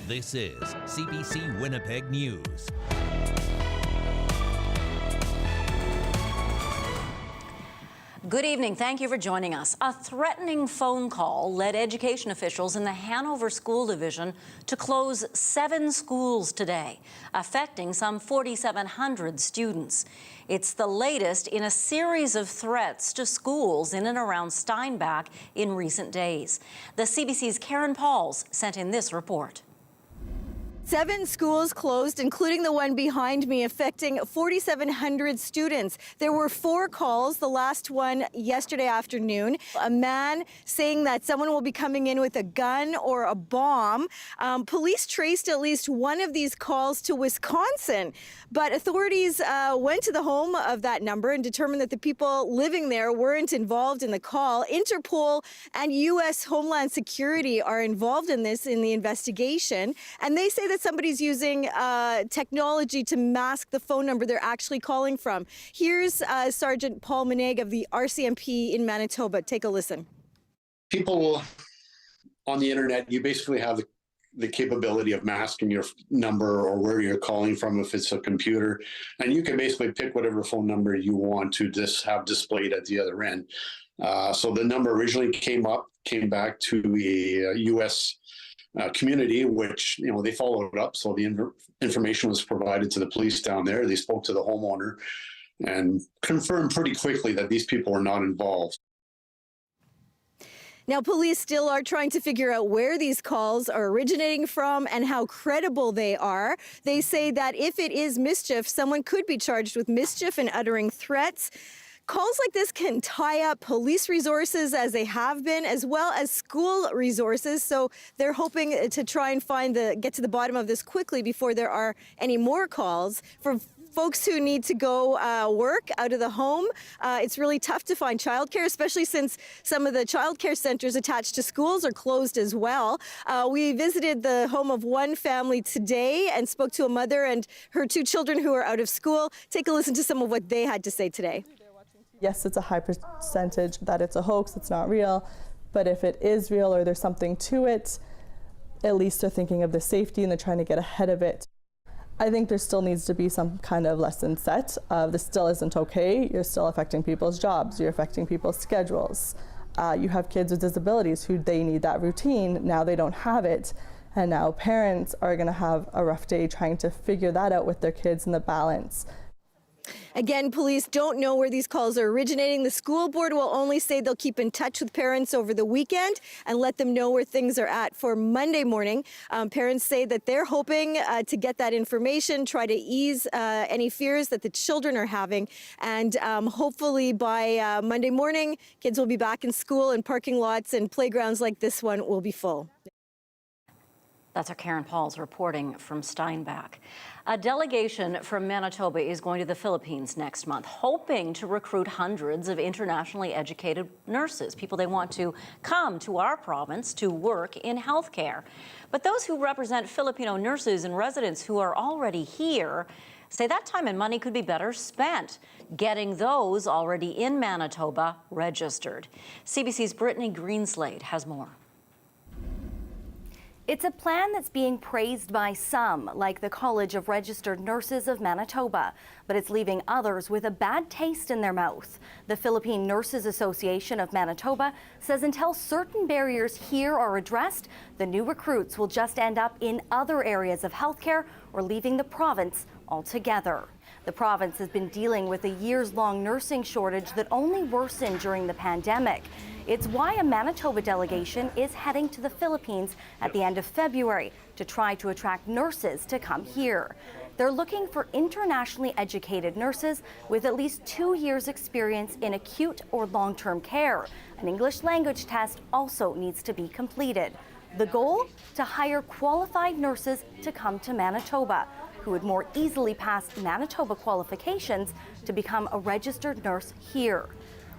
This is CBC Winnipeg News. Good evening. Thank you for joining us. A threatening phone call led education officials in the Hanover School Division to close 7 schools today, affecting some 4,700 students. It's the latest in a series of threats to schools in and around Steinbach in recent days. The CBC's Karen Pauls sent in this report. 7 schools closed, including the one behind me, affecting 4,700 students. There were 4 calls, the last one yesterday afternoon. A man saying that someone will be coming in with a gun or a bomb. Police traced at least one of these calls to Wisconsin, but authorities went to the home of that number and determined that the people living there weren't involved in the call. Interpol and U.S. Homeland Security are involved in this, in the investigation, and they say that somebody's using technology to mask the phone number they're actually calling from. Here's Sergeant Paul Meneg of the RCMP in Manitoba. Take a listen. People on the internet, you basically have the capability of masking your number or where you're calling from if it's a computer, and you can basically pick whatever phone number you want to just have displayed at the other end. So the number originally came back to a U.S. Community, which, they followed up. So the information was provided to the police down there. They spoke to the homeowner and confirmed pretty quickly that these people were not involved. Now, police still are trying to figure out where these calls are originating from and how credible they are. They say that if it is mischief, someone could be charged with mischief and uttering threats. Calls like this can tie up police resources, as they have been, as well as school resources. So they're hoping to try and get to the bottom of this quickly before there are any more calls. For folks who need to go work out of the home, it's really tough to find childcare, especially since some of the childcare centers attached to schools are closed as well. We visited the home of one family today and spoke to a mother and her 2 children who are out of school. Take a listen to some of what they had to say today. Yes, it's a high percentage that it's a hoax, it's not real, but if it is real or there's something to it, at least they're thinking of the safety and they're trying to get ahead of it. I think there still needs to be some kind of lesson set of this still isn't okay, you're still affecting people's jobs, you're affecting people's schedules. You have kids with disabilities who they need that routine, now they don't have it, and now parents are going to have a rough day trying to figure that out with their kids and the balance. Again, police don't know where these calls are originating. The school board will only say they'll keep in touch with parents over the weekend and let them know where things are at for Monday morning. Parents say that they're hoping to get that information, try to ease any fears that the children are having. And hopefully by Monday morning, kids will be back in school and parking lots and playgrounds like this one will be full. That's our Karen Pauls reporting from Steinbach. A delegation from Manitoba is going to the Philippines next month, hoping to recruit hundreds of internationally educated nurses, people they want to come to our province to work in healthcare. But those who represent Filipino nurses and residents who are already here say that time and money could be better spent getting those already in Manitoba registered. CBC's Brittany Greenslade has more. It's a plan that's being praised by some, like the College of Registered Nurses of Manitoba, but it's leaving others with a bad taste in their mouth. The Philippine Nurses Association of Manitoba says until certain barriers here are addressed, the new recruits will just end up in other areas of healthcare or leaving the province altogether. The province has been dealing with a years-long nursing shortage that only worsened during the pandemic. It's why a Manitoba delegation is heading to the Philippines at the end of February to try to attract nurses to come here. They're looking for internationally educated nurses with at least 2 years' experience in acute or long-term care. An English language test also needs to be completed. The goal? To hire qualified nurses to come to Manitoba, who would more easily pass Manitoba qualifications to become a registered nurse here.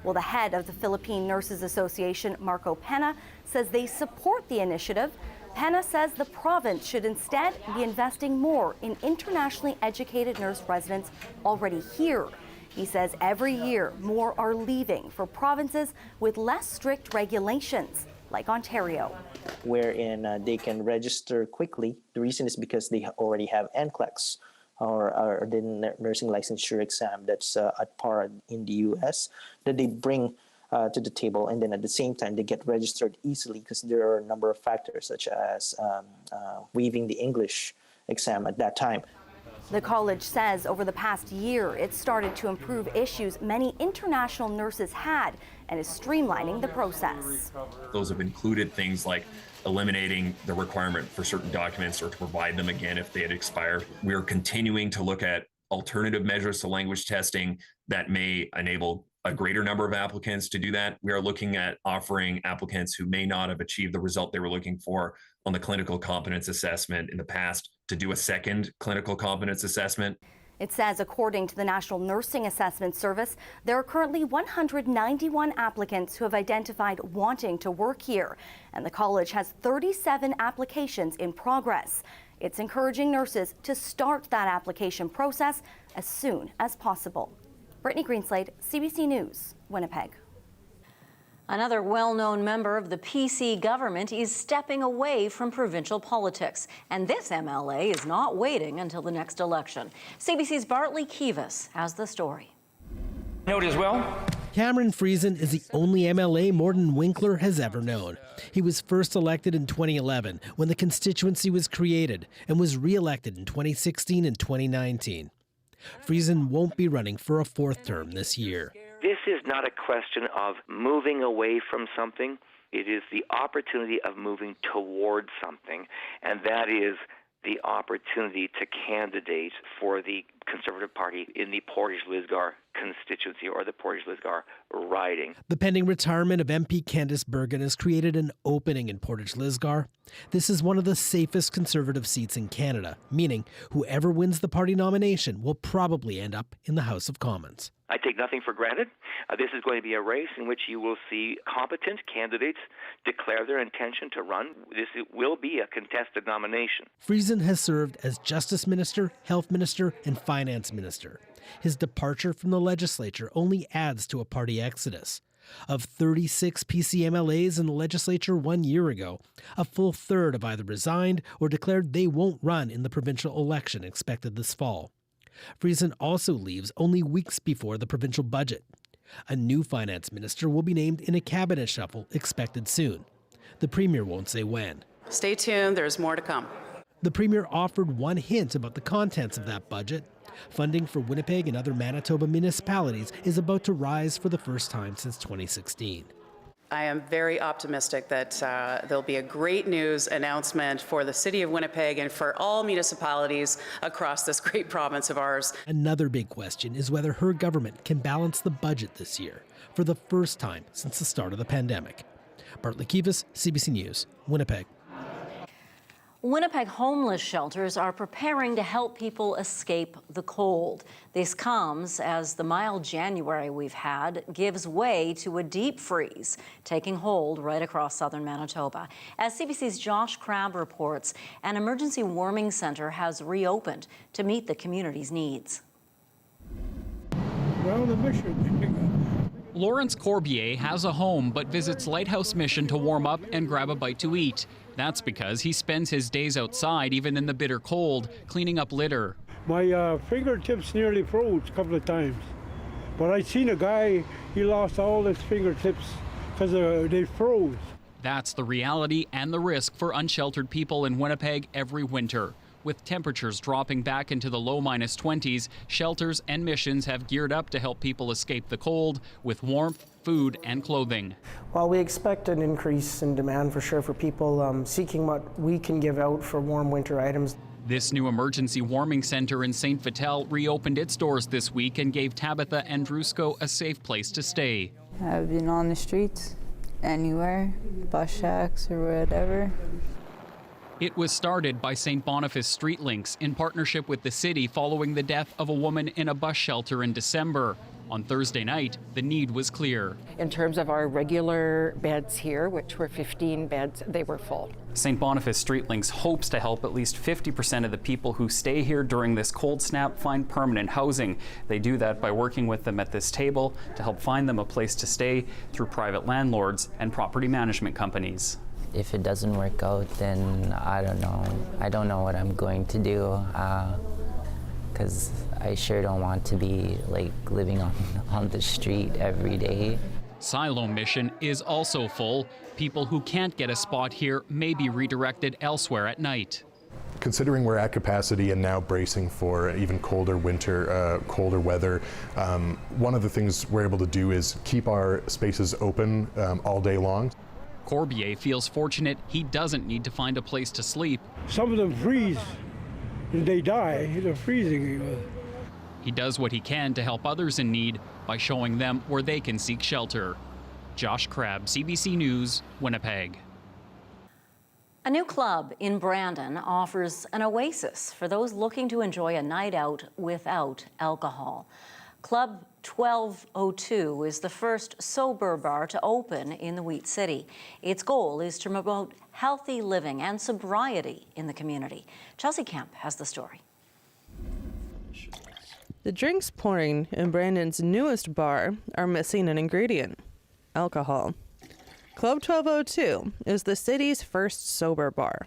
Well, the head of the Philippine Nurses Association, Marco Pena, says they support the initiative. Pena says the province should instead be investing more in internationally educated nurse residents already here. He says every year more are leaving for provinces with less strict regulations, like Ontario. Wherein they can register quickly. The reason is because they already have NCLEX, or the nursing licensure exam that's at par in the US, that they bring to the table, and then at the same time they get registered easily because there are a number of factors such as waiving the English exam at that time. The college says over the past year, it started to improve issues many international nurses had and is streamlining the process. Those have included things like eliminating the requirement for certain documents or to provide them again if they had expired. We are continuing to look at alternative measures to language testing that may enable a greater number of applicants to do that. We are looking at offering applicants who may not have achieved the result they were looking for on the clinical competence assessment in the past to do a second clinical competence assessment. It says, according to the National Nursing Assessment Service, there are currently 191 applicants who have identified wanting to work here, and the college has 37 applications in progress. It's encouraging nurses to start that application process as soon as possible. Brittany Greenslade, CBC News, Winnipeg. Another well-known member of the PC government is stepping away from provincial politics. And this MLA is not waiting until the next election. CBC's Bartley Kivas has the story. Note as well. Cameron Friesen is the only MLA Morden Winkler has ever known. He was first elected in 2011 when the constituency was created and was re-elected in 2016 and 2019. Friesen won't be running for a fourth term this year. This is not a question of moving away from something. It is the opportunity of moving towards something, and that is the opportunity to candidate for the Conservative Party in the Portage-Lisgar constituency or the Portage-Lisgar riding. The pending retirement of MP Candice Bergen has created an opening in Portage-Lisgar. This is one of the safest Conservative seats in Canada, meaning whoever wins the party nomination will probably end up in the House of Commons. I take nothing for granted. This is going to be a race in which you will see competent candidates declare their intention to run. This will be a contested nomination. Friesen has served as Justice Minister, Health Minister, and Finance Minister. His departure from the legislature only adds to a party exodus. Of 36 PC MLAs in the legislature 1 year ago, a full third have either resigned or declared they won't run in the provincial election expected this fall. Friesen also leaves only weeks before the provincial budget. A new finance minister will be named in a cabinet shuffle expected soon. The premier won't say when. Stay tuned, there's more to come. The premier offered one hint about the contents of that budget. Funding for Winnipeg and other Manitoba municipalities is about to rise for the first time since 2016. I am very optimistic that there'll be a great news announcement for the city of Winnipeg and for all municipalities across this great province of ours. Another big question is whether her government can balance the budget this year for the first time since the start of the pandemic. Bartley Kivas, CBC News, Winnipeg. Winnipeg homeless shelters are preparing to help people escape the cold. This comes as the mild January we've had gives way to a deep freeze, taking hold right across southern Manitoba. As CBC's Josh Crabb reports, an emergency warming center has reopened to meet the community's needs. Well, the mission. Lawrence Corbier has a home but visits Lighthouse Mission to warm up and grab a bite to eat. That's because he spends his days outside, even in the bitter cold, cleaning up litter. My fingertips nearly froze a couple of times. But I seen a guy, he lost all his fingertips because they froze. That's the reality and the risk for unsheltered people in Winnipeg every winter. With temperatures dropping back into the low -20s, shelters and missions have geared up to help people escape the cold with warmth, food, and clothing. Well, we expect an increase in demand for sure for people seeking what we can give out for warm winter items. This new emergency warming center in St. Vital reopened its doors this week and gave Tabitha Andrusko a safe place to stay. I've been on the streets, anywhere, bus shacks or whatever. It was started by St. Boniface Street Links in partnership with the city following the death of a woman in a bus shelter in December. On Thursday night, the need was clear. In terms of our regular beds here, which were 15 beds, they were full. St. Boniface StreetLinks hopes to help at least 50% of the people who stay here during this cold snap find permanent housing. They do that by working with them at this table to help find them a place to stay through private landlords and property management companies. If it doesn't work out, then I don't know. I don't know what I'm going to do, because I sure don't want to be like living on the street every day. Silo Mission is also full. People who can't get a spot here may be redirected elsewhere at night. Considering we're at capacity and now bracing for even colder winter, colder weather, one of the things we're able to do is keep our spaces open all day long. Corbier feels fortunate he doesn't need to find a place to sleep. Some of them freeze and they die. They're freezing. He does what he can to help others in need by showing them where they can seek shelter. Josh Crabb, CBC News, Winnipeg. A new club in Brandon offers an oasis for those looking to enjoy a night out without alcohol. Club 1202 is the first sober bar to open in the Wheat City. Its goal is to promote healthy living and sobriety in the community. Chelsea Kemp has the story. The drinks pouring in Brandon's newest bar are missing an ingredient: alcohol. Club 1202 is the city's first sober bar.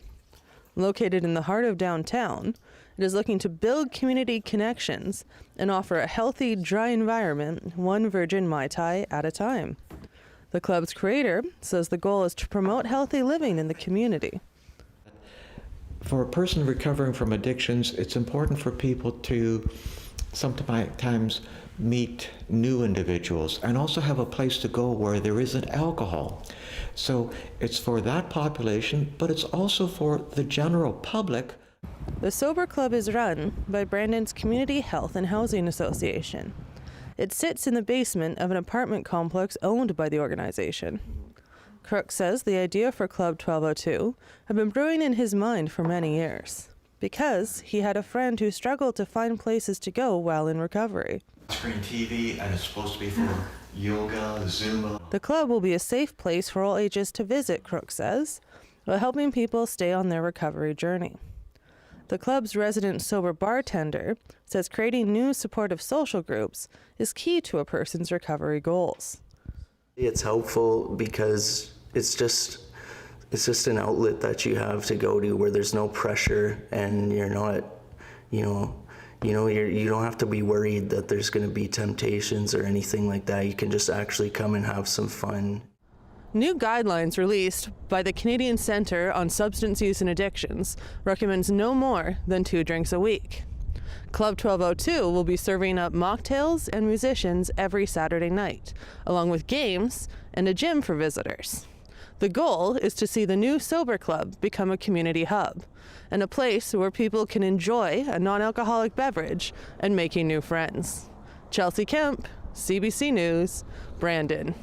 Located in the heart of downtown, it is looking to build community connections and offer a healthy, dry environment, one virgin Mai Tai at a time. The club's creator says the goal is to promote healthy living in the community. For a person recovering from addictions, it's important for people to sometimes meet new individuals and also have a place to go where there isn't alcohol. So it's for that population, but it's also for the general public. The Sober Club is run by Brandon's Community Health and Housing Association. It sits in the basement of an apartment complex owned by the organization. Crook says the idea for Club 1202 had been brewing in his mind for many years because he had a friend who struggled to find places to go while in recovery. Screen TV, and it's supposed to be for yoga, Zumba. The club will be a safe place for all ages to visit, Crook says, while helping people stay on their recovery journey. The club's resident sober bartender says creating new supportive social groups is key to a person's recovery goals. It's helpful because it's just an outlet that you have to go to where there's no pressure and you're not, you don't have to be worried that there's going to be temptations or anything like that. You can just actually come and have some fun. New guidelines released by the Canadian Centre on Substance Use and Addictions recommends no more than 2 drinks a week. Club 1202 will be serving up mocktails and musicians every Saturday night, along with games and a gym for visitors. The goal is to see the new Sober Club become a community hub and a place where people can enjoy a non-alcoholic beverage and making new friends. Chelsea Kemp, CBC News, Brandon.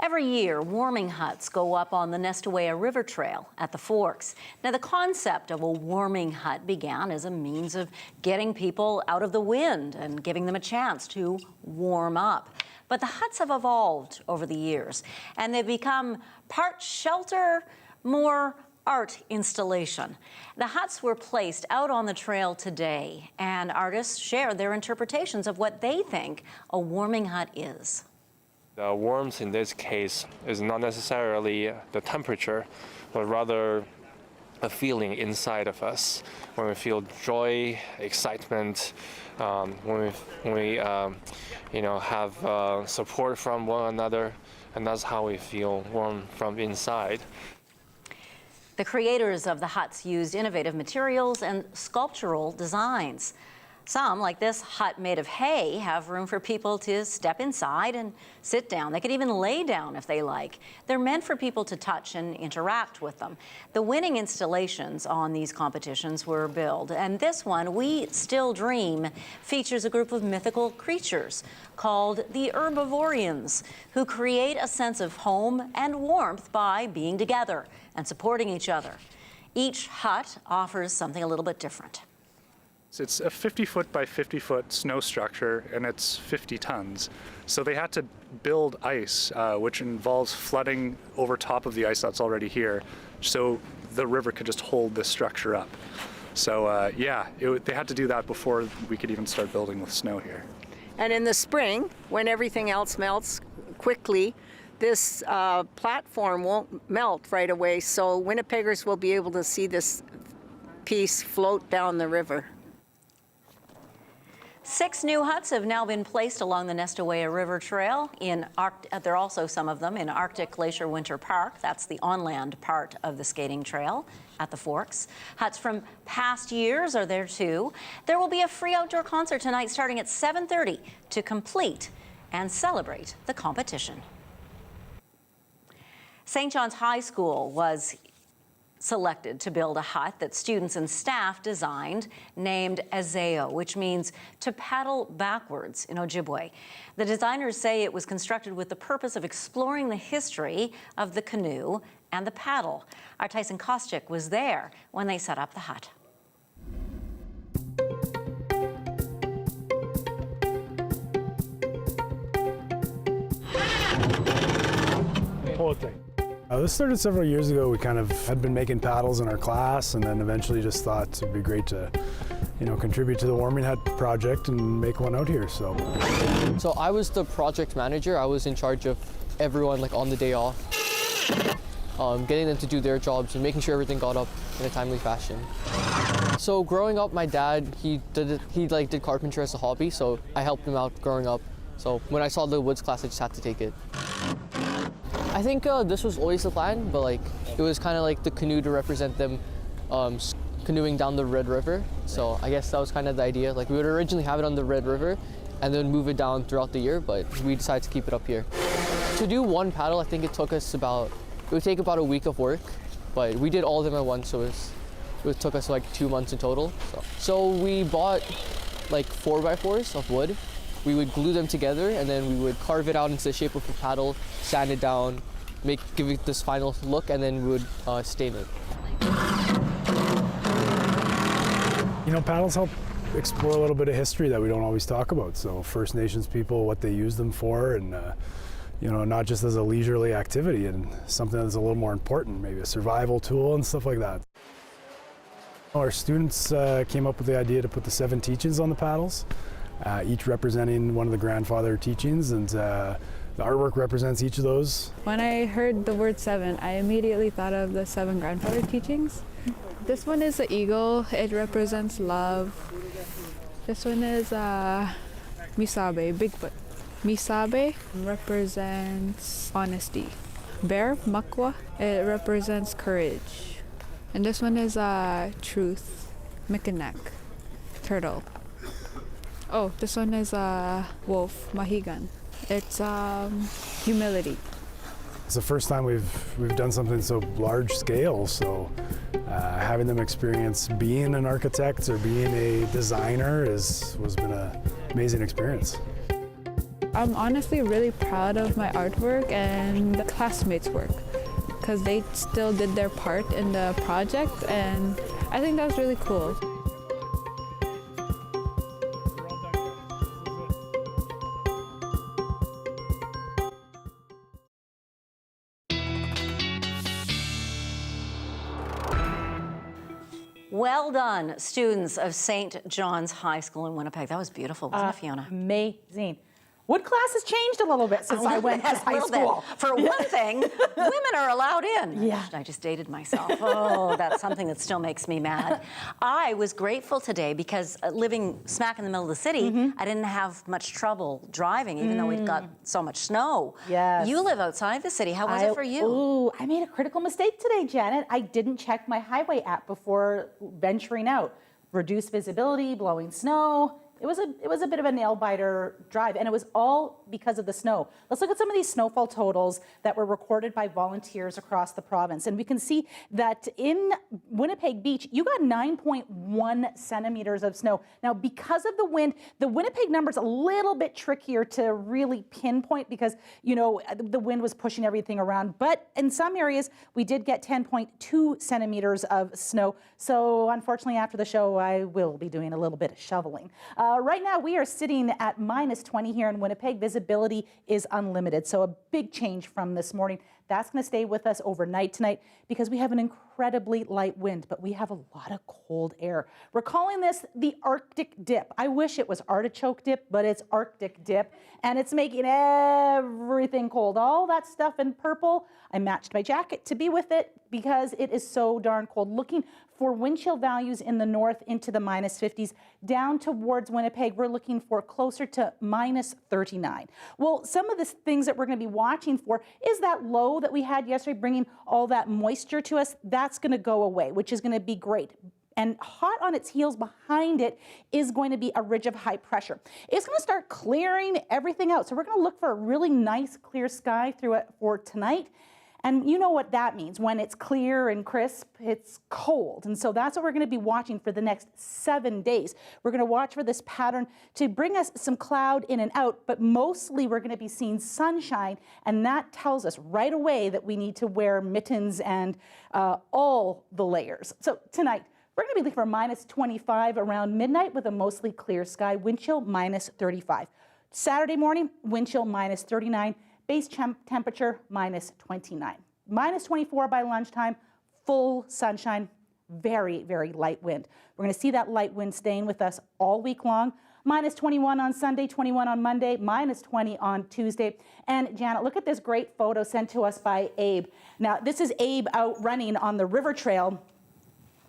Every year, warming huts go up on the Nestawaya River Trail at the Forks. Now, the concept of a warming hut began as a means of getting people out of the wind and giving them a chance to warm up. But the huts have evolved over the years, and they've become part shelter, more art installation. The huts were placed out on the trail today, and artists shared their interpretations of what they think a warming hut is. The warmth in this case is not necessarily the temperature, but rather a feeling inside of us when we feel joy, excitement, when we have support from one another, and that's how we feel warm from inside. The creators of the huts used innovative materials and sculptural designs. Some, like this hut made of hay, have room for people to step inside and sit down. They could even lay down if they like. They're meant for people to touch and interact with them. The winning installations on these competitions were billed, and this one, We Still Dream, features a group of mythical creatures called the Herbivorians, who create a sense of home and warmth by being together and supporting each other. Each hut offers something a little bit different. It's a 50-foot by 50-foot snow structure, and it's 50 tons. So they had to build ice, which involves flooding over top of the ice that's already here, so the river could just hold this structure up. So they had to do that before we could even start building with snow here. And in the spring, when everything else melts quickly, this platform won't melt right away, so Winnipeggers will be able to see this piece float down the river. 6 new huts have now been placed along the Nestawaya River Trail. There are also some of them in Arctic Glacier Winter Park. That's the on-land part of the skating trail at the Forks. Huts from past years are there too. There will be a free outdoor concert tonight starting at 7:30 to complete and celebrate the competition. St. John's High School was selected to build a hut that students and staff designed named Azeo, which means to paddle backwards in Ojibwe. The designers say it was constructed with the purpose of exploring the history of the canoe and the paddle. Our Tyson Kostyk was there when they set up the hut. Whole thing. This started several years ago. We kind of had been making paddles in our class, and then eventually just thought it'd be great to, contribute to the Warming Hut project and make one out here. So I was the project manager. I was in charge of everyone on the day off, getting them to do their jobs and making sure everything got up in a timely fashion. So growing up, my dad he did carpentry as a hobby, so I helped him out growing up. So when I saw the woods class, I just had to take it. I think this was always the plan, but it was kind of like the canoe to represent them canoeing down the Red River. So I guess that was kind of the idea. We would originally have it on the Red River and then move it down throughout the year, but we decided to keep it up here. To do one paddle, I think it would take about a week of work, but we did all of them at once, so it took us 2 months in total. So we bought 4x4s of wood. We would glue them together, and then we would carve it out into the shape of a paddle, sand it down, give it this final look, and then we would stain it. Paddles help explore a little bit of history that we don't always talk about. So First Nations people, what they use them for, and not just as a leisurely activity and something that's a little more important, maybe a survival tool and stuff like that. Our students came up with the idea to put the 7 teachings on the paddles. Each representing one of the grandfather teachings, and the artwork represents each of those. When I heard the word 7, I immediately thought of the 7 grandfather teachings. This one is the eagle. It represents love. This one is Misabe, Bigfoot. Misabe represents honesty. Bear, Makwa, it represents courage. And this one is truth, Mikanek, turtle. Oh, this one is wolf, Mahigan. It's humility. It's the first time we've done something so large scale, so having them experience being an architect or being a designer was been an amazing experience. I'm honestly really proud of my artwork and the classmates' work, because they still did their part in the project, and I think that was really cool. Well done, students of St. John's High School in Winnipeg. That was beautiful, wasn't it, Fiona? Amazing. Wood class has changed a little bit since I went to high school. For one thing, women are allowed in. Yeah. I just dated myself. Oh, that's something that still makes me mad. I was grateful today because living smack in the middle of the city, I didn't have much trouble driving, even though we'd got so much snow. Yes. You live outside the city. How was it for you? Ooh, I made a critical mistake today, Janet. I didn't check my highway app before venturing out. Reduced visibility, blowing snow. It was a bit of a nail-biter drive, and it was all because of the snow. Let's look at some of these snowfall totals that were recorded by volunteers across the province. And we can see that in Winnipeg Beach, you got 9.1 centimeters of snow. Now, because of the wind, the Winnipeg number's a little bit trickier to really pinpoint because, you know, the wind was pushing everything around. But in some areas, we did get 10.2 centimeters of snow. So unfortunately, after the show, I will be doing a little bit of shoveling. Right now, we are sitting at -20 here in Winnipeg. Visibility is unlimited, so a big change from this morning. That's going to stay with us overnight tonight because we have an incredibly light wind, but we have a lot of cold air. We're calling this the Arctic dip. I wish it was artichoke dip, but it's Arctic dip, and it's making everything cold. All that stuff in purple, I matched my jacket to be with it because it is so darn cold. Looking for wind chill values in the north into the -50s. Down towards Winnipeg, we're looking for closer to -39. Well, some of the things that we're going to be watching for is that low that we had yesterday, bringing all that moisture to us. That's going to go away, which is going to be great. And hot on its heels behind it is going to be a ridge of high pressure. It's going to start clearing everything out. So we're going to look for a really nice clear sky through it for tonight. And you know what that means. When it's clear and crisp, it's cold. And so that's what we're going to be watching for the next 7 days. We're going to watch for this pattern to bring us some cloud in and out, but mostly we're going to be seeing sunshine. And that tells us right away that we need to wear mittens and all the layers. So tonight, we're going to be looking for -25 around midnight with a mostly clear sky, wind chill -35. Saturday morning, wind chill -39. Base temperature -29. -24 by lunchtime, full sunshine, very, very light wind. We're going to see that light wind staying with us all week long. -21 on Sunday, 21 on Monday, -20 on Tuesday. And Janet, look at this great photo sent to us by Abe. Now, this is Abe out running on the river trail.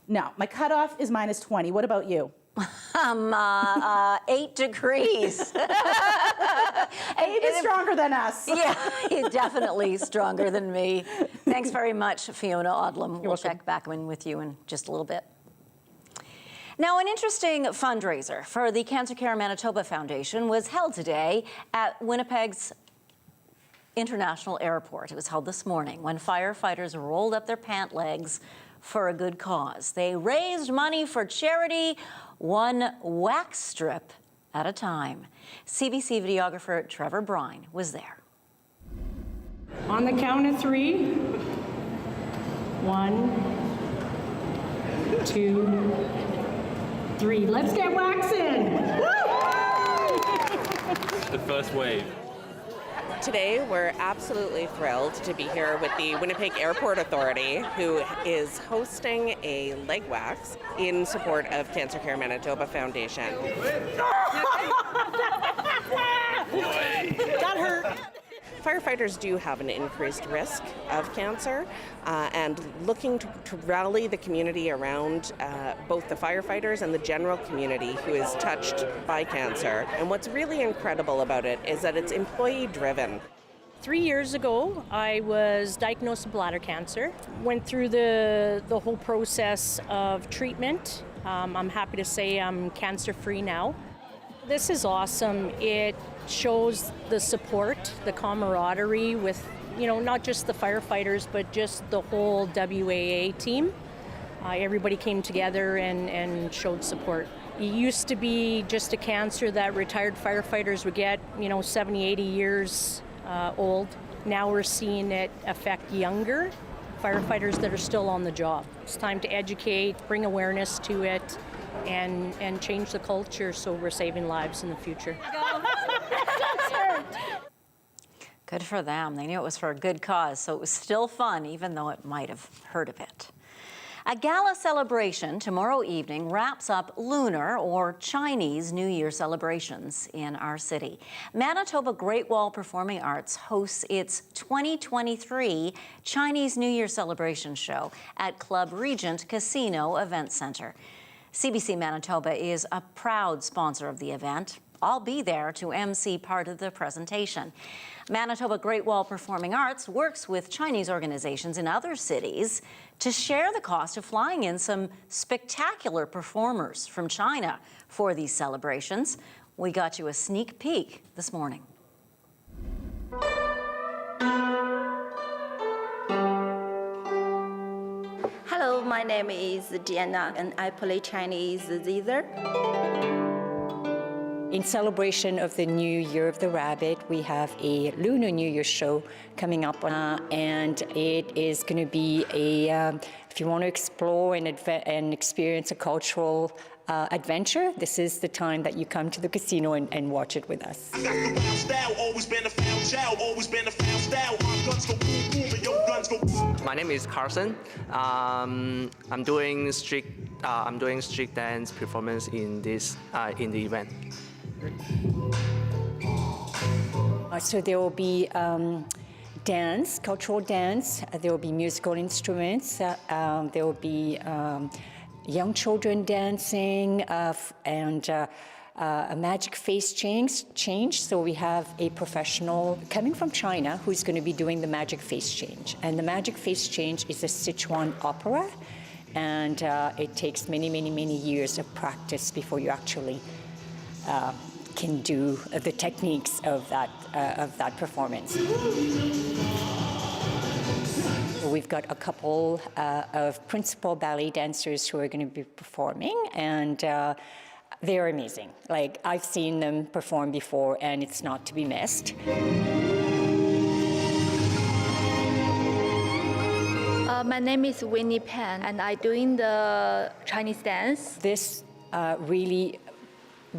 Now, my cutoff is -20. What about you? 8 degrees. Abe is stronger than us. Yeah, he's definitely stronger than me. Thanks very much, Fiona Odlum. We'll check back in with you in just a little bit. Now, an interesting fundraiser for the Cancer Care Manitoba Foundation was held today at Winnipeg's International Airport. It was held this morning when firefighters rolled up their pant legs for a good cause. They raised money for charity, one wax strip at a time. CBC videographer Trevor Brine was there. On the count of 3. 1, 2, 3. Let's get waxing! The first wave. Today, we're absolutely thrilled to be here with the Winnipeg Airport Authority, who is hosting a leg wax in support of Cancer Care Manitoba Foundation. That hurt. Firefighters do have an increased risk of cancer, and looking to rally the community around both the firefighters and the general community who is touched by cancer. And what's really incredible about it is that it's employee-driven. 3 years ago, I was diagnosed with bladder cancer. Went through the whole process of treatment. I'm happy to say I'm cancer-free now. This is awesome. It shows the support, the camaraderie with, you know, not just the firefighters, but just the whole WAA team. Everybody came together and showed support. It used to be just a cancer that retired firefighters would get, 70, 80 years old. Now we're seeing it affect younger firefighters that are still on the job. It's time to educate, bring awareness to it, and change the culture so we're saving lives in the future. Good for them. They knew it was for a good cause, so it was still fun, even though it might have hurt a bit. A gala celebration tomorrow evening wraps up Lunar, or Chinese New Year celebrations in our city. Manitoba Great Wall Performing Arts hosts its 2023 Chinese New Year celebration show at Club Regent Casino Event Center. CBC Manitoba is a proud sponsor of the event. I'll be there to MC part of the presentation. Manitoba Great Wall Performing Arts works with Chinese organizations in other cities to share the cost of flying in some spectacular performers from China for these celebrations. We got you a sneak peek this morning. Hello, my name is Diana, and I play Chinese zither. In celebration of the New Year of the Rabbit, we have a Lunar New Year show coming up, and it is going to be if you want to explore and experience a cultural adventure, this is the time that you come to the casino and watch it with us. My name is Carson. I'm doing street dance performance in the event. So there will be dance, cultural dance. There will be musical instruments. There will be young children dancing and a magic face change. So we have a professional coming from China who's going to be doing the magic face change. And the magic face change is a Sichuan opera. And it takes many, many, many years of practice before you actually can do the techniques of that performance. We've got a couple of principal ballet dancers who are going to be performing, and they're amazing. Like, I've seen them perform before, and it's not to be missed. My name is Winnipeg, and I'm doing the Chinese dance. This really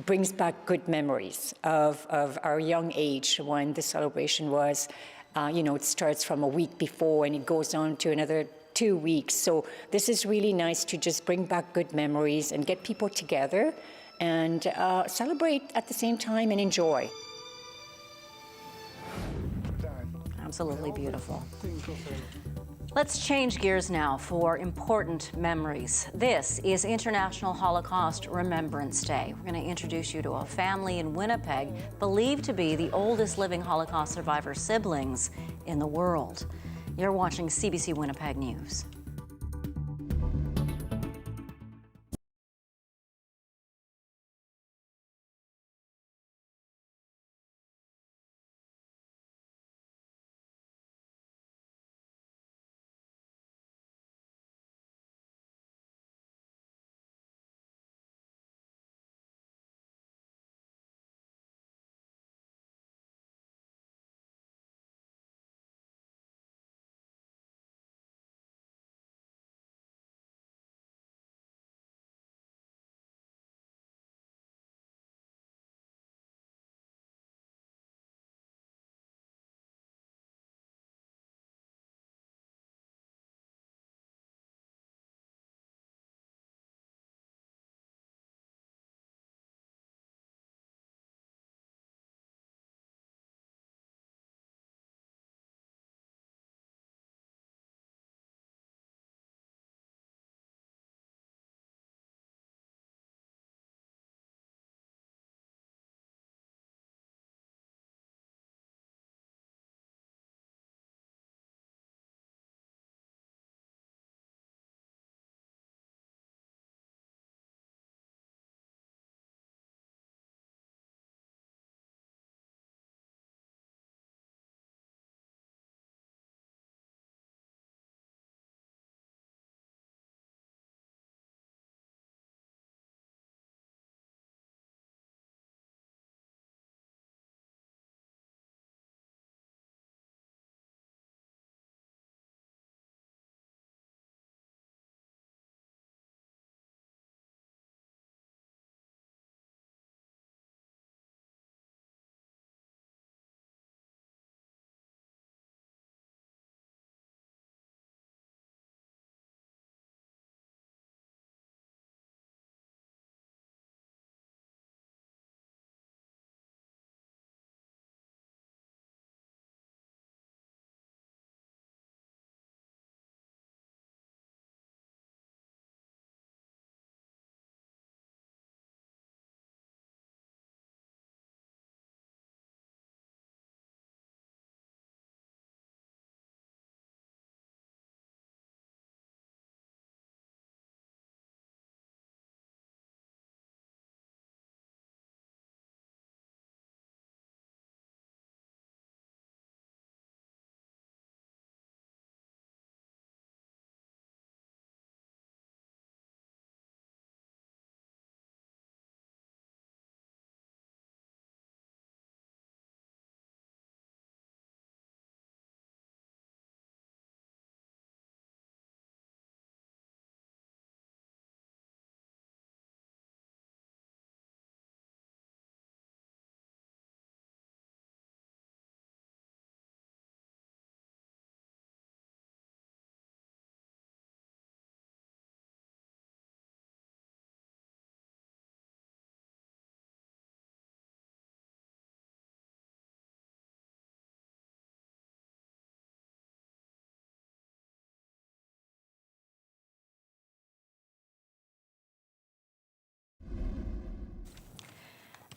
brings back good memories of our young age when the celebration was, it starts from a week before and it goes on to another 2 weeks. So this is really nice to just bring back good memories and get people together and celebrate at the same time and enjoy. Absolutely beautiful. Let's change gears now for important memories. This is International Holocaust Remembrance Day. We're going to introduce you to a family in Winnipeg believed to be the oldest living Holocaust survivor siblings in the world. You're watching CBC Winnipeg News.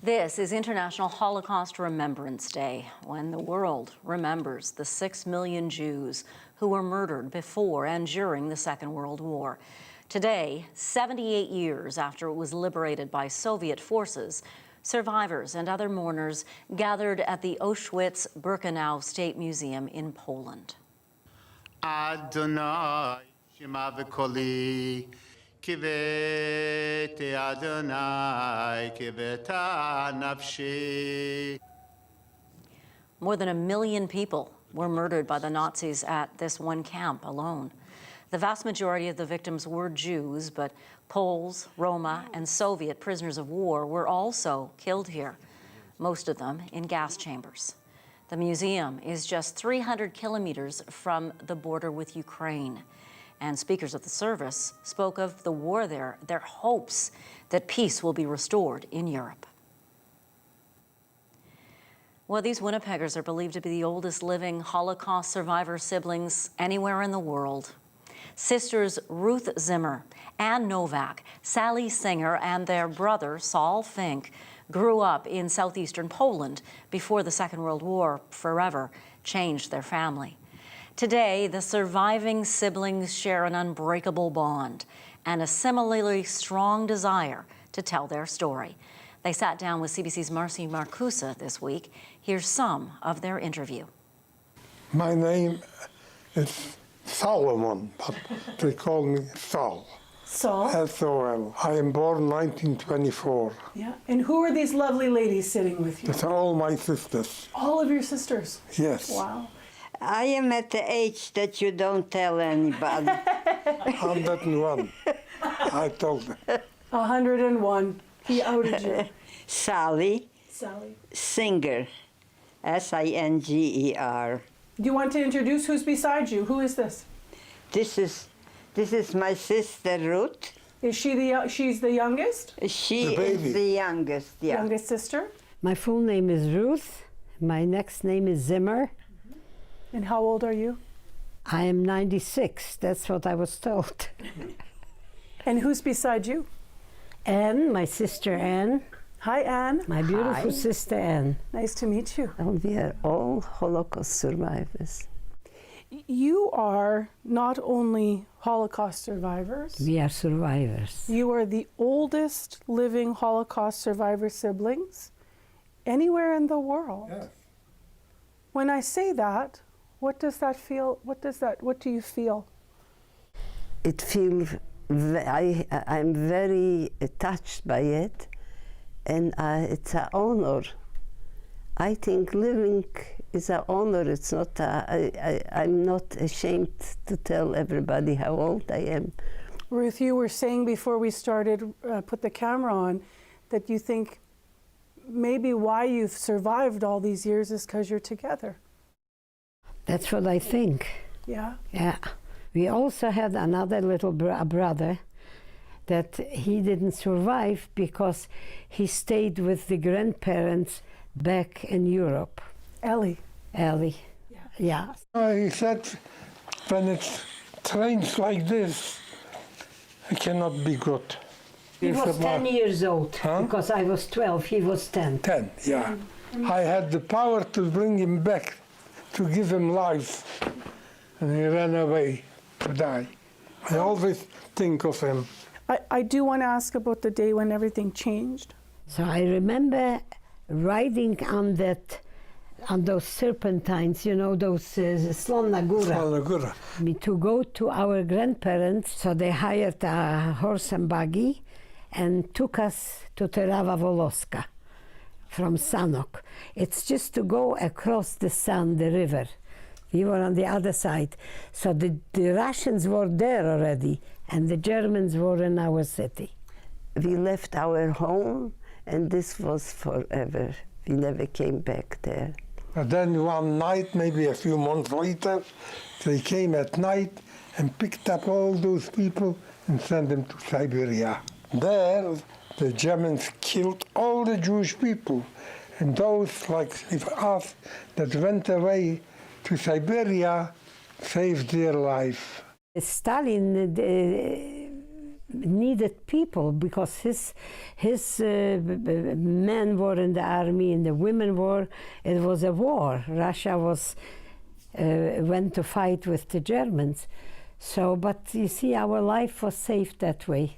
This is International Holocaust Remembrance Day, when the world remembers the 6 million Jews who were murdered before and during the Second World War. Today, 78 years after it was liberated by Soviet forces, survivors and other mourners gathered at the Auschwitz-Birkenau State Museum in Poland. Adonai, Shema v'koli, kivete Adonai, kiveta nafshi. More than 1 million people were murdered by the Nazis at this one camp alone. The vast majority of the victims were Jews, but Poles, Roma, and Soviet prisoners of war were also killed here, most of them in gas chambers. The museum is just 300 kilometers from the border with Ukraine. And speakers of the service spoke of the war there, their hopes that peace will be restored in Europe. Well, these Winnipeggers are believed to be the oldest living Holocaust survivor siblings anywhere in the world. Sisters Ruth Zimmer, Ann Novak, Sally Singer, and their brother, Saul Fink, grew up in southeastern Poland before the Second World War forever changed their family. Today, the surviving siblings share an unbreakable bond and a similarly strong desire to tell their story. They sat down with CBC's Marcy Marcusa this week. Here's some of their interview. My name is Solomon, but they call me Saul. Saul? S-O-L. I am born 1924. Yeah. And who are these lovely ladies sitting with you? That's all my sisters. All of your sisters? Yes. Wow. I am at the age that you don't tell anybody. 101. I told them. 101. He outed you. Sally. Sally. Singer. S-I-N-G-E-R. Do you want to introduce who's beside you? Who is this? This is my sister Ruth. Is she she's the youngest? She is the youngest, yeah. Youngest sister? My full name is Ruth. My next name is Zimmer. And how old are you? I am 96. That's what I was told. And who's beside you? Anne, my sister Anne. Hi, Anne. My beautiful sister Anne. Nice to meet you. And we are all Holocaust survivors. You are not only Holocaust survivors. We are survivors. You are the oldest living Holocaust survivor siblings anywhere in the world. Yes. When I say that, what does that feel? What do you feel? It feels, I'm very touched by it, and it's an honor. I think living is an honor. It's not. I'm not ashamed to tell everybody how old I am. Ruth, you were saying before we started, put the camera on, that you think maybe why you've survived all these years is because you're together. That's what I think. Yeah? Yeah. We also had another little brother that he didn't survive because he stayed with the grandparents back in Europe. Ellie. Ellie. Yeah. He said, when it's trains like this, it cannot be good. He was 10 years old, because I was 12, he was 10. 10, yeah. I had the power to bring him back, to give him life, and he ran away to die. I always think of him. I do want to ask about the day when everything changed. So I remember riding on those serpentines, you know, those Slona Góra. To go to our grandparents, so they hired a horse and buggy and took us to Terawa Woloska from Sanok. It's just to go across the river. We were on the other side. So the Russians were there already, and the Germans were in our city. We left our home, and this was forever. We never came back there. And then one night, maybe a few months later, they came at night and picked up all those people and sent them to Siberia. There, the Germans killed all the Jewish people, and those like us that went away to Siberia saved their life. Stalin needed people because his men were in the army and the women were. It was a war. Russia was went to fight with the Germans. So, but you see, our life was safe that way.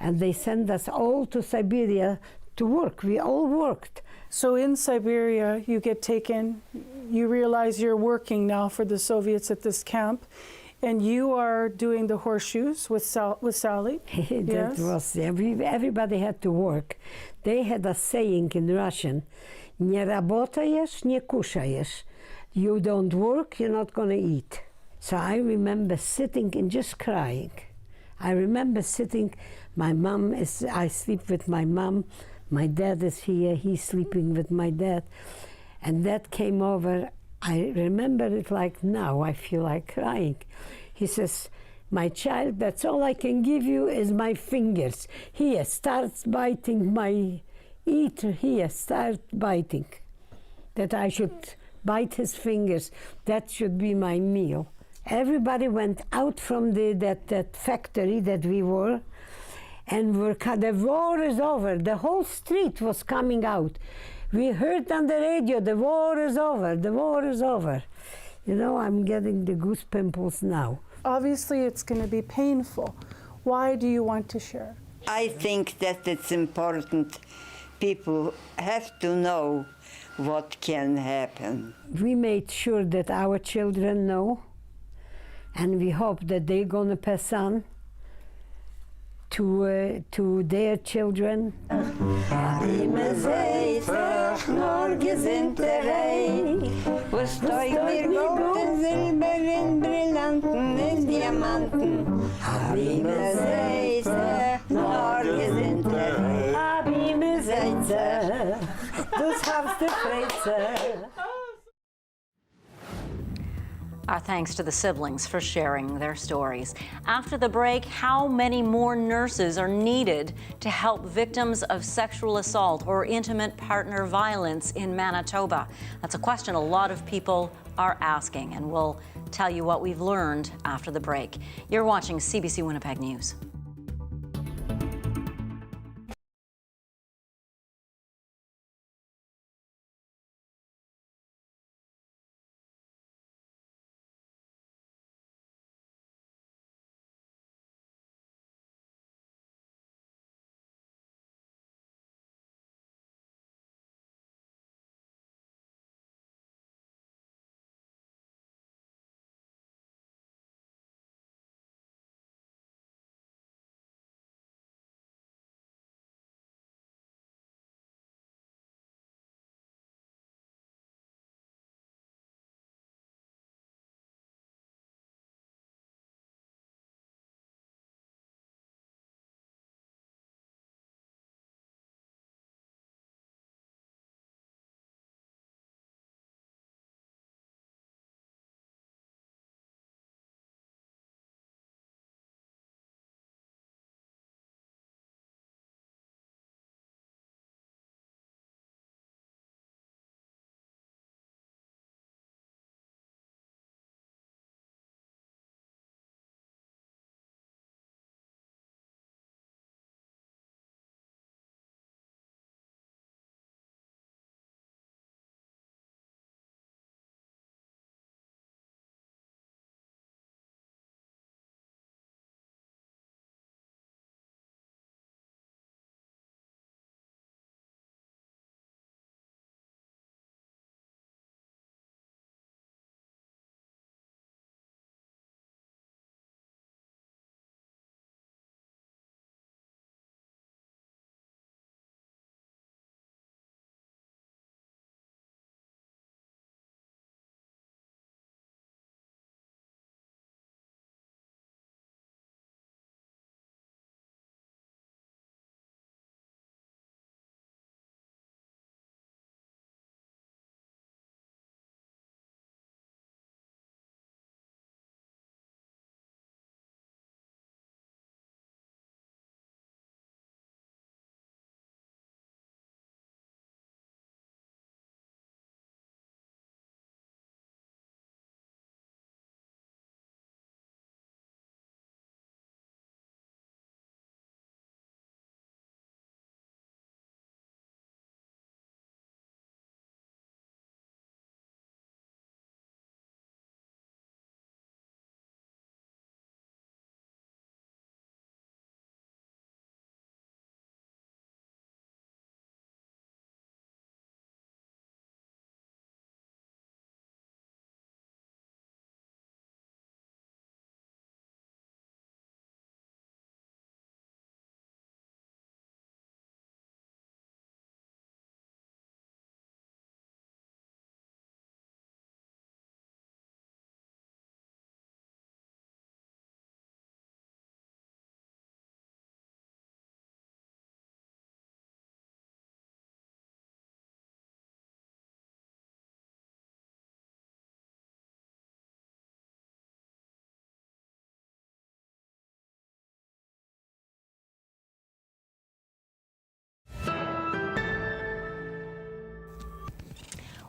And they sent us all to Siberia to work. We all worked. So in Siberia, you get taken, you realize you're working now for the Soviets at this camp, and you are doing the horseshoes with Sally. That was, everybody had to work. They had a saying in Russian, "Nie работаешь, nie kuszajesz." You don't work, you're not going to eat. So I remember sitting and just crying. I remember sitting, I sleep with my mom, my dad is here, he's sleeping with my dad. And Dad came over, I remember it like now, I feel like crying. He says, "My child, that's all I can give you is my fingers. Here, start biting my eater, here, start biting." That I should bite his fingers, that should be my meal. Everybody went out from that factory that we were, and the war is over. The whole street was coming out. We heard on the radio, the war is over, the war is over. You know, I'm getting the goose pimples now. Obviously, it's going to be painful. Why do you want to share? I think that it's important. People have to know what can happen. We made sure that our children know, and we hope that they're going to pass on to their children. Our thanks to the siblings for sharing their stories. After the break, how many more nurses are needed to help victims of sexual assault or intimate partner violence in Manitoba? That's a question a lot of people are asking, and we'll tell you what we've learned after the break. You're watching CBC Winnipeg News.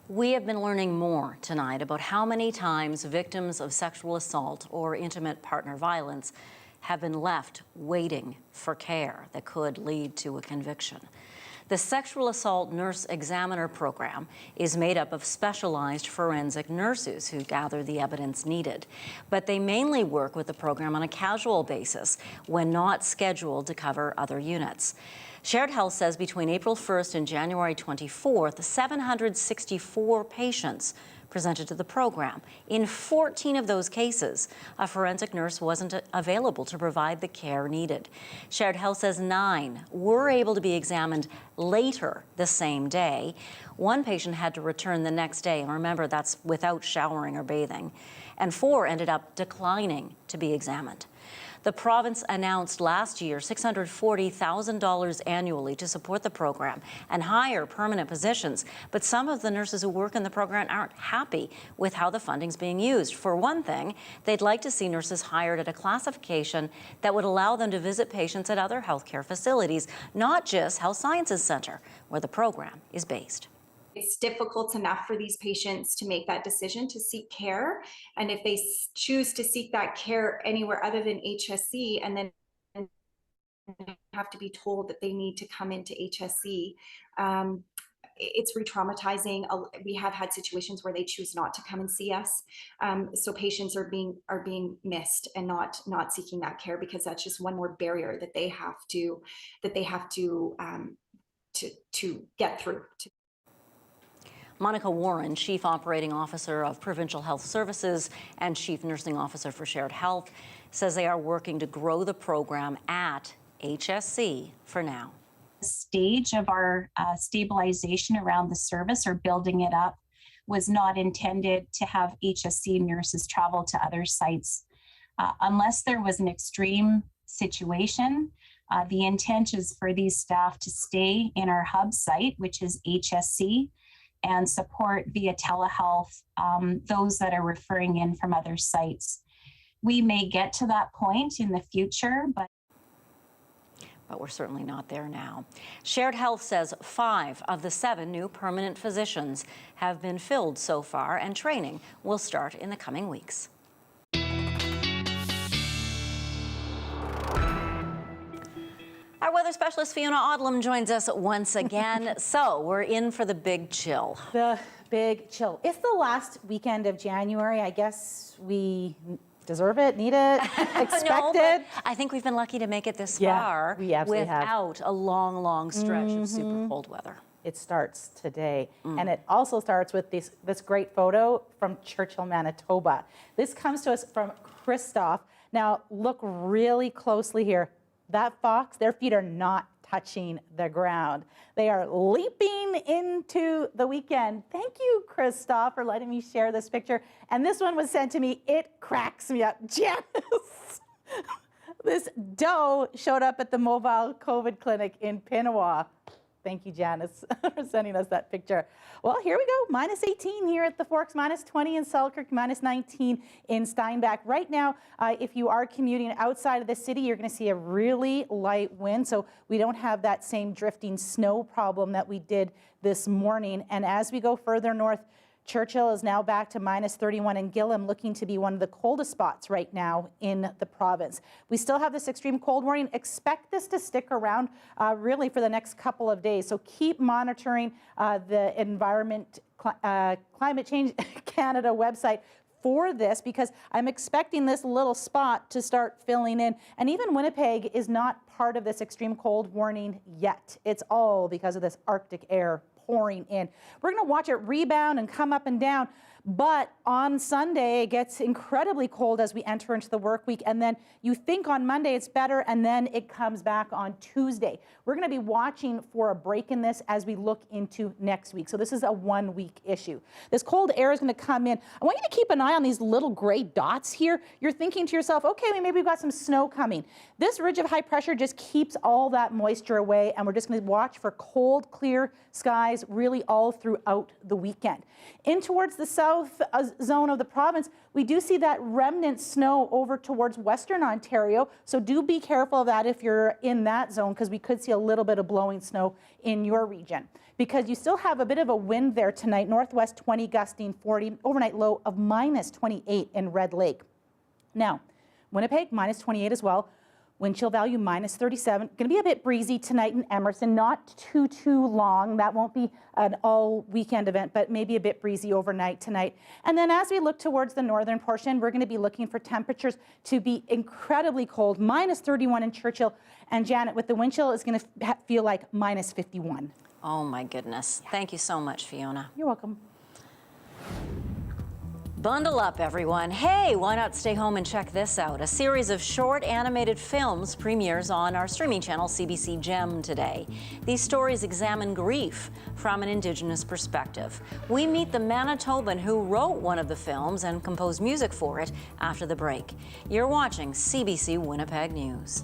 We have been learning more tonight about how many times victims of sexual assault or intimate partner violence have been left waiting for care that could lead to a conviction. The Sexual Assault Nurse Examiner program is made up of specialized forensic nurses who gather the evidence needed. But they mainly work with the program on a casual basis when not scheduled to cover other units. Shared Health says between April 1st and January 24th, 764 patients presented to the program. In 14 of those cases, a forensic nurse wasn't available to provide the care needed. Shared Health says 9 were able to be examined later the same day. One patient had to return the next day, and remember, that's without showering or bathing. And 4 ended up declining to be examined. The province announced last year $640,000 annually to support the program and hire permanent positions. But some of the nurses who work in the program aren't happy with how the funding's being used. For one thing, they'd like to see nurses hired at a classification that would allow them to visit patients at other healthcare facilities, not just Health Sciences Centre, where the program is based. It's difficult enough for these patients to make that decision to seek care. And if they choose to seek that care anywhere other than HSC and then have to be told that they need to come into HSC, it's re-traumatizing. We have had situations where they choose not to come and see us. So patients are being missed and not seeking that care because that's just one more barrier that they have to get through. Monica Warren, Chief Operating Officer of Provincial Health Services and Chief Nursing Officer for Shared Health, says they are working to grow the program at HSC for now. The stage of our stabilization around the service or building it up was not intended to have HSC nurses travel to other sites. Unless there was an extreme situation, the intent is for these staff to stay in our hub site, which is HSC, and support via telehealth those that are referring in from other sites. We may get to that point in the future, but we're certainly not there now. Shared Health says 5 of the 7 new permanent physicians have been filled so far, and training will start in the coming weeks. Our weather specialist, Fiona Odlum, joins us once again. So we're in for the big chill. The big chill. It's the last weekend of January. I guess we deserve it, need it, expect it. I think we've been lucky to make it this far without a long, long stretch of super cold weather. It starts today. And it also starts with this great photo from Churchill, Manitoba. This comes to us from Christoph. Now, look really closely here. That fox, their feet are not touching the ground. They are leaping into the weekend. Thank you, Christoph, for letting me share this picture. And this one was sent to me. It cracks me up. Janice, this doe showed up at the mobile COVID clinic in Pinawa. Thank you, Janice, for sending us that picture. Well, here we go. Minus 18 here at the Forks, minus 20 in Selkirk, minus 19 in Steinbach. Right now, if you are commuting outside of the city, you're going to see a really light wind, so we don't have that same drifting snow problem that we did this morning. And as we go further north, Churchill is now back to minus 31, and Gillam looking to be one of the coldest spots right now in the province. We still have this extreme cold warning. Expect this to stick around really for the next couple of days. So keep monitoring the Environment Climate Change Canada website for this, because I'm expecting this little spot to start filling in. And even Winnipeg is not part of this extreme cold warning yet. It's all because of this Arctic air pouring in. We're going to watch it rebound and come up and down, but on Sunday it gets incredibly cold as we enter into the work week, and then you think on Monday it's better, and then it comes back on Tuesday. We're going to be watching for a break in this as we look into next week. So this is a 1-week issue. This cold air is going to come in. I want you to keep an eye on these little gray dots here. You're thinking to yourself, okay, maybe we've got some snow coming. This ridge of high pressure just keeps all that moisture away, and we're just going to watch for cold, clear skies really all throughout the weekend. In towards the south zone of the province, we do see that remnant snow over towards Western Ontario, so do be careful of that if you're in that zone, because we could see a little bit of blowing snow in your region. because you still have a bit of a wind there tonight. Northwest 20, gusting 40, overnight low of minus 28 in Red Lake. Now, Winnipeg, minus 28 as well. Wind chill value minus 37. Going to be a bit breezy tonight in Emerson, not too long. That won't be an all weekend event, but maybe a bit breezy overnight tonight. And then as we look towards the northern portion, we're going to be looking for temperatures to be incredibly cold, minus 31 in Churchill. And Janet, with the wind chill, is going to feel like minus 51. Oh my goodness. Yeah. Thank you so much, Fiona. You're welcome. Bundle up, everyone. Hey, why not stay home and check this out? A series of short animated films premieres on our streaming channel, CBC Gem, today. These stories examine grief from an Indigenous perspective. We meet the Manitoban who wrote one of the films and composed music for it after the break. You're watching CBC Winnipeg News.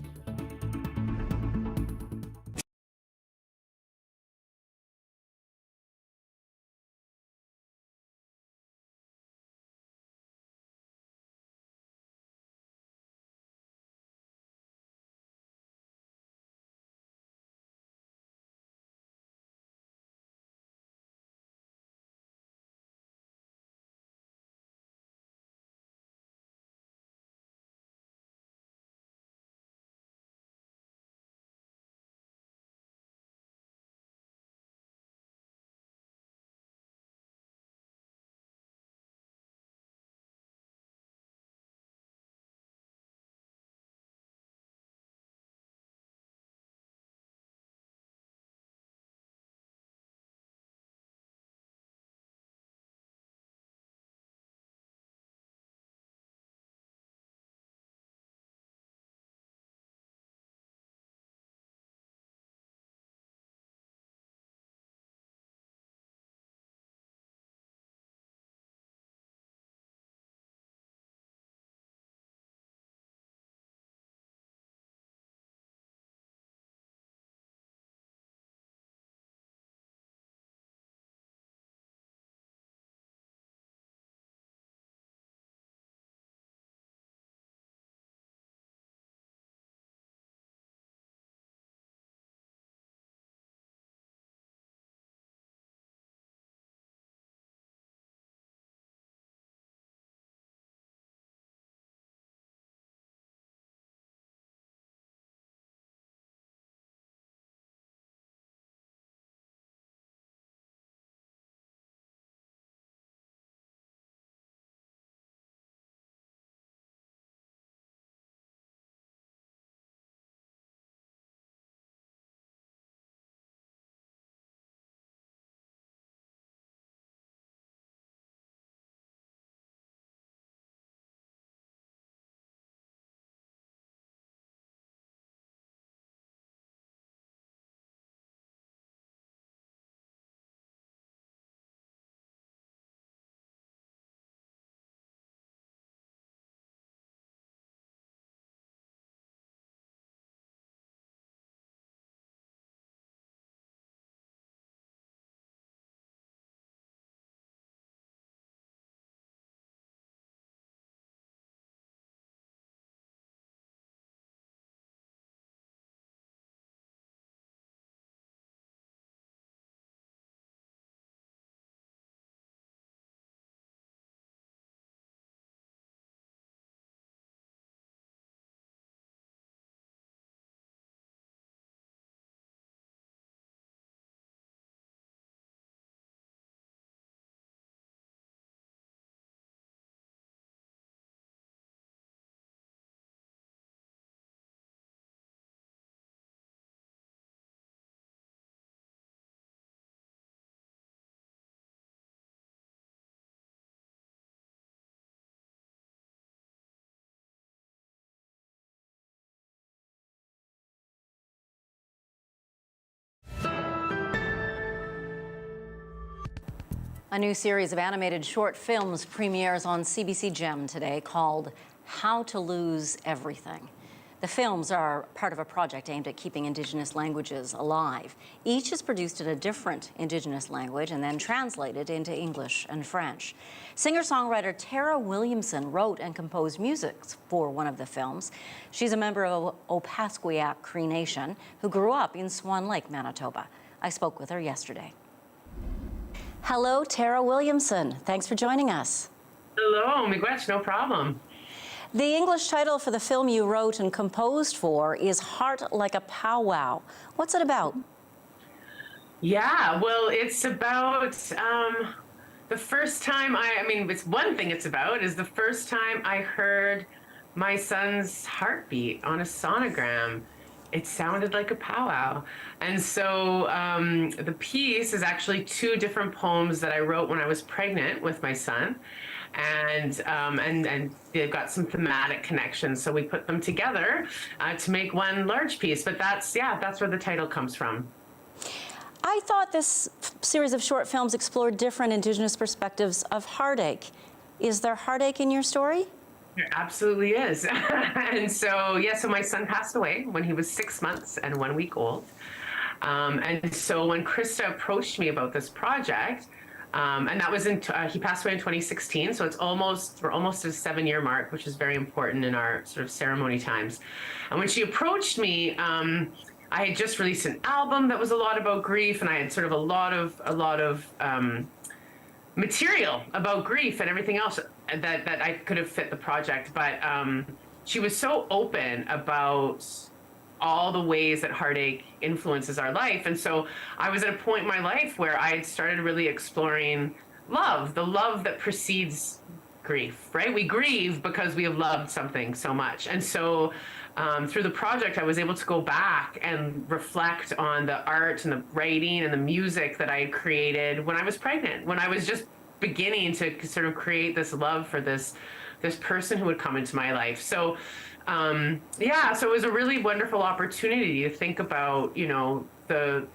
A new series of animated short films premieres on CBC Gem today called How to Lose Everything. The films are part of a project aimed at keeping Indigenous languages alive. Each is produced in a different Indigenous language and then translated into English and French. Singer-songwriter Tara Williamson wrote and composed music for one of the films. She's a member of Opaskwayak Cree Nation who grew up in Swan Lake, Manitoba. I spoke with her yesterday. Hello, Tara Williamson. Thanks for joining us. Hello, miigwech, no problem. The English title for the film you wrote and composed for is Heart Like a Powwow. What's it about? Yeah, well, it's about the first time it's one thing it's about is the first time I heard my son's heartbeat on a sonogram. It sounded like a powwow. And so the piece is actually 2 different poems that I wrote when I was pregnant with my son. And they've got some thematic connections. So we put them together to make one large piece. But that's where the title comes from. I thought this series of short films explored different Indigenous perspectives of heartache. Is there heartache in your story? There absolutely is. And so, so my son passed away when he was 6 months and 1 week old. And so when Krista approached me about this project, and that was he passed away in 2016, so we're almost at a 7-year mark, which is very important in our sort of ceremony times. And when she approached me, I had just released an album that was a lot about grief, and I had sort of a lot of material about grief and everything else that I could have fit the project. But she was so open about all the ways that heartache influences our life. And so I was at a point in my life where I had started really exploring love, the love that precedes grief, right? We grieve because we have loved something so much. And so through the project, I was able to go back and reflect on the art and the writing and the music that I had created when I was pregnant, when I was just beginning to sort of create this love for this person who would come into my life. So so it was a really wonderful opportunity to think about, the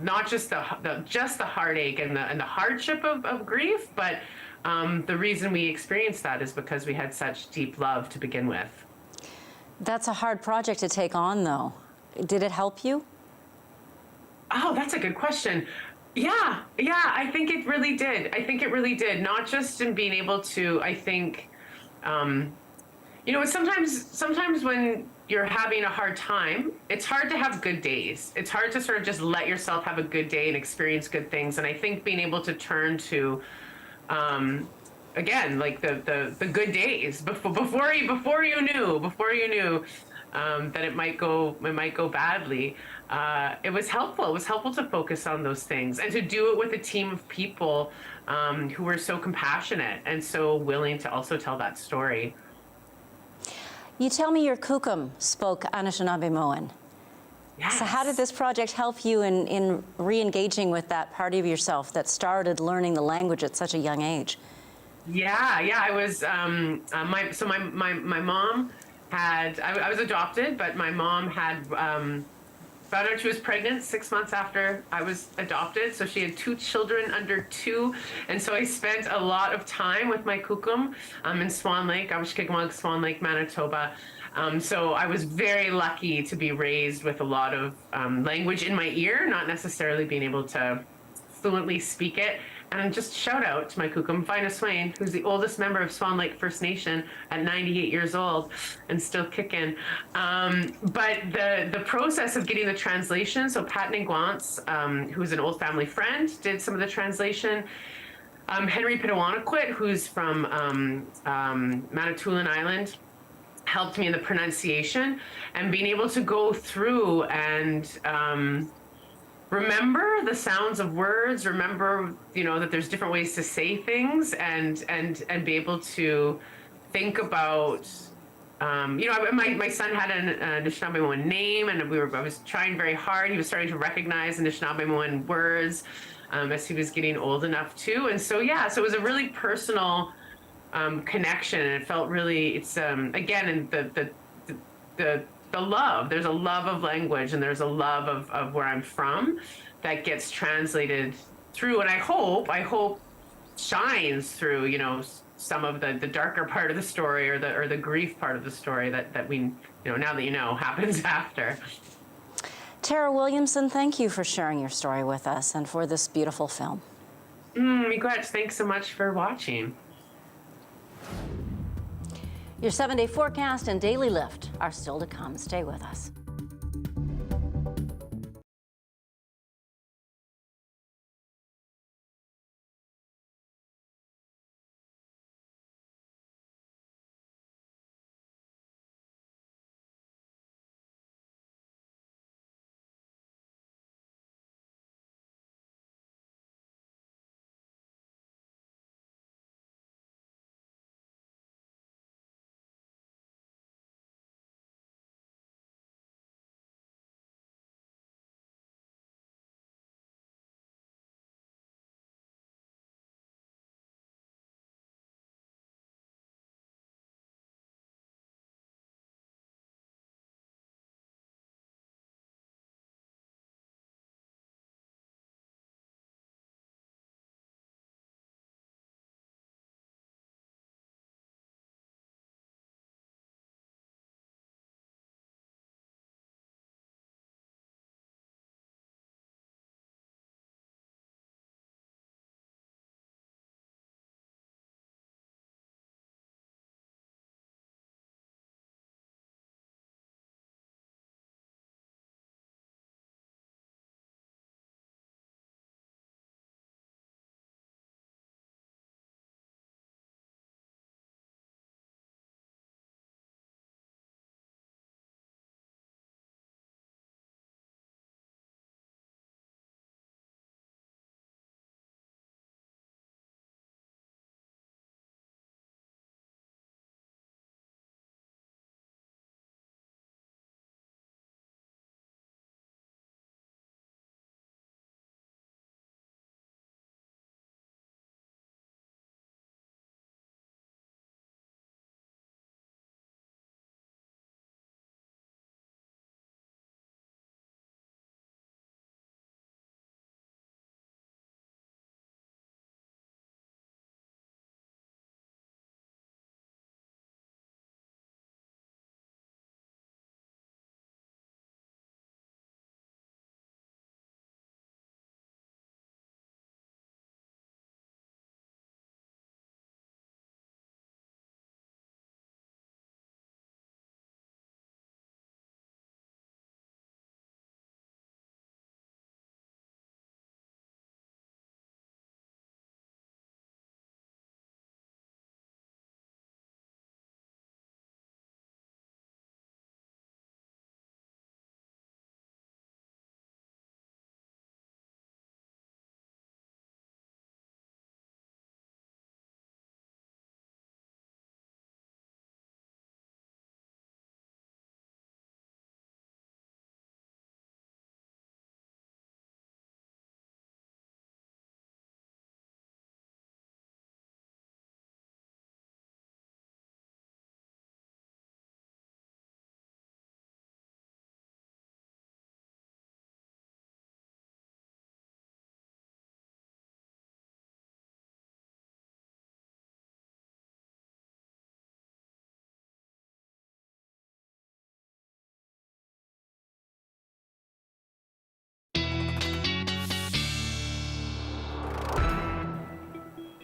not just the heartache and the hardship of grief, but the reason we experienced that is because we had such deep love to begin with. That's a hard project to take on, though. Did it help you? Oh, that's a good question. Yeah, I think it really did. Not just in being able to, I think, sometimes when you're having a hard time, it's hard to have good days. It's hard to sort of just let yourself have a good day and experience good things. And I think being able to turn to, again, like the good days before you knew that it might go badly. It was helpful. It was helpful to focus on those things and to do it with a team of people who were so compassionate and so willing to also tell that story. You tell me your kukum spoke Anishinaabe-Moan. Yes. So how did this project help you in re-engaging with that part of yourself that started learning the language at such a young age? Yeah. I was my mom had I was adopted, but my mom had found out she was pregnant 6 months after I was adopted. So she had 2 children under 2. And so I spent a lot of time with my kukum in Swan Lake, Awashkikmug, Swan Lake, Manitoba. So I was very lucky to be raised with a lot of language in my ear, not necessarily being able to fluently speak it. And just shout out to my kukum, Fiona Swain, who's the oldest member of Swan Lake First Nation at 98 years old and still kicking. But the process of getting the translation, so Pat Nguance, who's an old family friend, did some of the translation. Henry Pitawanakwit, who's from Manitoulin Island, helped me in the pronunciation, and being able to go through and remember the sounds of words, remember, that there's different ways to say things, and be able to think about, my son had an Anishinaabe name, and I was trying very hard. He was starting to recognize Anishinaabe words as he was getting old enough too. And so, so it was a really personal connection, and it felt really, it's, again, in the love, there's a love of language, and there's a love of where I'm from that gets translated through, and I hope shines through, some of the darker part of the story or the grief part of the story that we, now that happens after. Tara Williamson, thank you for sharing your story with us and for this beautiful film. Miigwech, thanks so much for watching. Your 7-day forecast and daily lift are still to come. Stay with us.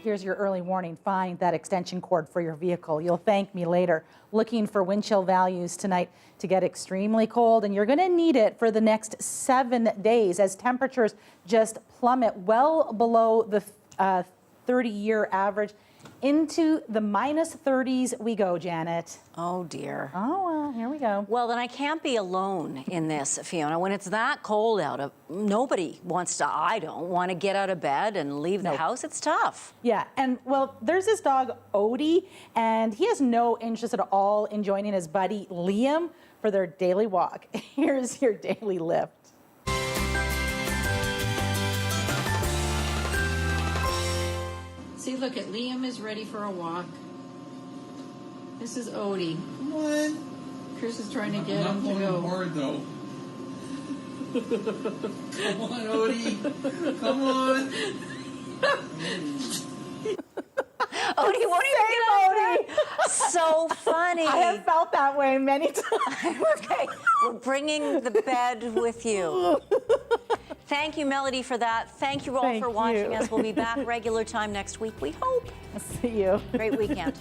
here's your early warning. Find that extension cord for your vehicle. You'll thank me later. Looking for wind chill values tonight to get extremely cold, and you're going to need it for the next 7 days as temperatures just plummet well below the 30-year average. Into the minus 30s we go, Janet. Oh, dear. Oh, well, here we go. Well, then I can't be alone in this, Fiona. When it's that cold out, nobody wants to, I don't want to get out of bed and leave the house. It's tough. Yeah, and well, there's this dog, Odie, and he has no interest at all in joining his buddy, Liam, for their daily walk. Here's your daily lift. See, look at Liam is ready for a walk. This is Odie. Come on. Chris is trying to get him to go. Hard, though. Come on, Odie. Come on. Odie, won't even get out of bed. So funny. I have felt that way many times. Okay, we're bringing the bed with you. Thank you, Melody, for that. Thank you all for watching us. We'll be back regular time next week, we hope. See you. Great weekend.